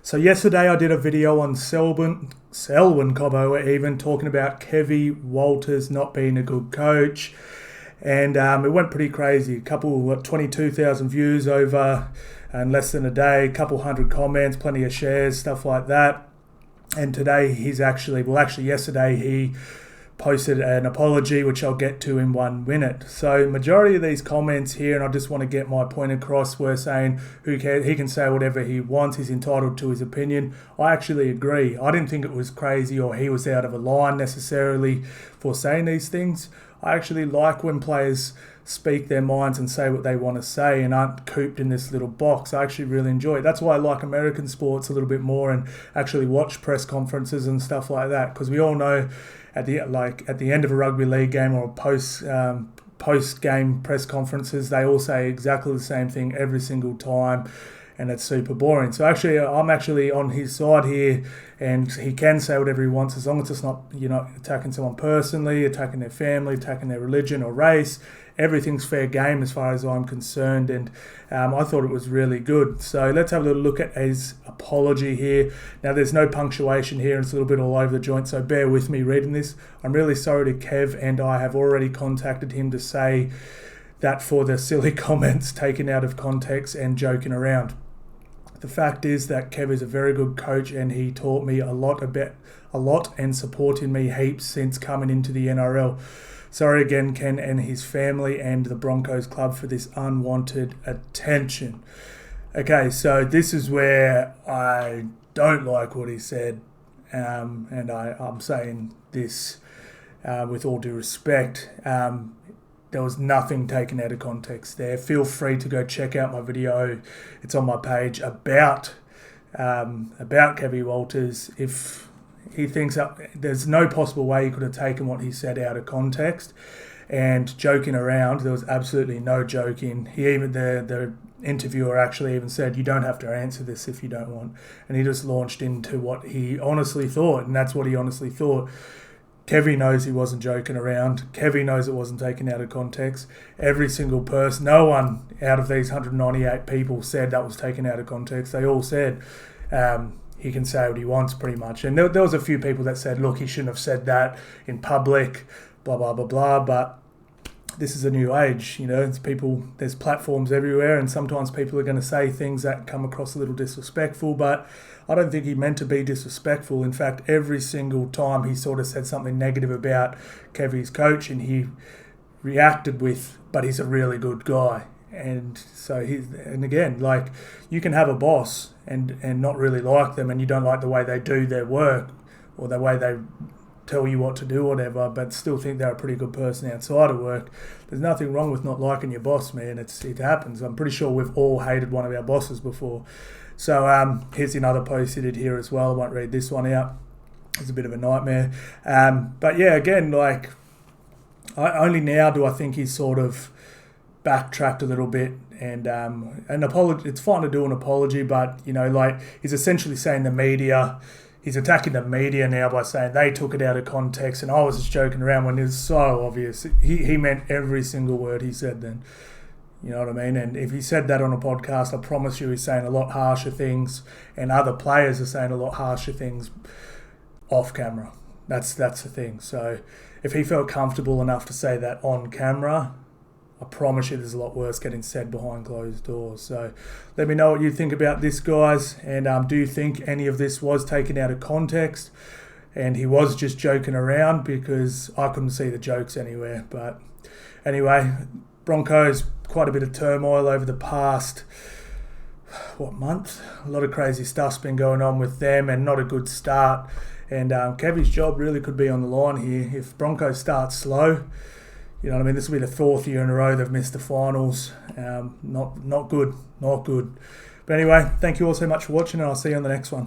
So yesterday I did a video on Selwyn Cobbo, even talking about Kevy Walters not being a good coach. And it went pretty crazy. 22,000 views over in less than a day, a couple hundred comments, plenty of shares, stuff like that. And today yesterday he posted an apology, which I'll get to in 1 minute. So majority of these comments here, and I just want to get my point across, were saying who cares, he can say whatever he wants, he's entitled to his opinion. I actually agree. I didn't think it was crazy or he was out of a line necessarily for saying these things. I actually like when players speak their minds and say what they want to say and aren't cooped in this little box. I actually really enjoy it. That's why I like American sports a little bit more and actually watch press conferences and stuff like that, because we all know at the end of a rugby league game or post game press conferences, they all say exactly the same thing every single time, and it's super boring. So actually, I'm actually on his side here, and he can say whatever he wants as long as it's not, attacking someone personally, attacking their family, attacking their religion or race. Everything's fair game as far as I'm concerned, and I thought it was really good. So let's have a little look at his apology here. Now, there's no punctuation here, and it's a little bit all over the joint, so bear with me reading this. I'm really sorry to Kev, and I have already contacted him to say that for the silly comments taken out of context and joking around. The fact is that Kev is a very good coach, and he taught me a lot and supported me heaps since coming into the NRL. Sorry again, Ken and his family and the Broncos club for this unwanted attention. Okay, so this is where I don't like what he said, and I'm saying this with all due respect. There was nothing taken out of context there. Feel free to go check out my video. It's on my page about Kevy Walters. If he thinks there's no possible way he could have taken what he said out of context and joking around. There was absolutely no joking. The interviewer actually even said, you don't have to answer this if you don't want. And he just launched into what he honestly thought, and that's what he honestly thought. Kevy knows he wasn't joking around. Kevy knows it wasn't taken out of context. Every single person, no one out of these 198 people said that was taken out of context. They all said he can say what he wants pretty much. And there was a few people that said, look, he shouldn't have said that in public, blah, blah, blah, blah. But this is a new age, there's platforms everywhere, and sometimes people are going to say things that come across a little disrespectful, but I don't think he meant to be disrespectful. In fact, every single time he sort of said something negative about Kevy's coach, and he reacted with, but he's a really good guy. And so again, like, you can have a boss and not really like them, and you don't like the way they do their work or the way they tell you what to do or whatever, but still think they're a pretty good person outside of work. There's nothing wrong with not liking your boss, man. It happens. I'm pretty sure we've all hated one of our bosses before. So here's another post he did here as well. I won't read this one out. It's a bit of a nightmare. But yeah, again, like, only now do I think he's sort of backtracked a little bit, and an apology. It's fine to do an apology, but he's essentially saying the media. He's attacking the media now by saying they took it out of context and I was just joking around, when it was so obvious. He meant every single word he said then. You know what I mean? And if he said that on a podcast, I promise you he's saying a lot harsher things, and other players are saying a lot harsher things off camera. That's the thing. So if he felt comfortable enough to say that on camera, I promise you there's a lot worse getting said behind closed doors. So let me know what you think about this, guys. And do you think any of this was taken out of context and he was just joking around? Because I couldn't see the jokes anywhere. But anyway, Broncos, quite a bit of turmoil over the past, month? A lot of crazy stuff's been going on with them, and not a good start. And Kevy's job really could be on the line here. If Broncos start slow, this will be the 4th year in a row they've missed the finals. Not good. But anyway, thank you all so much for watching, and I'll see you on the next one.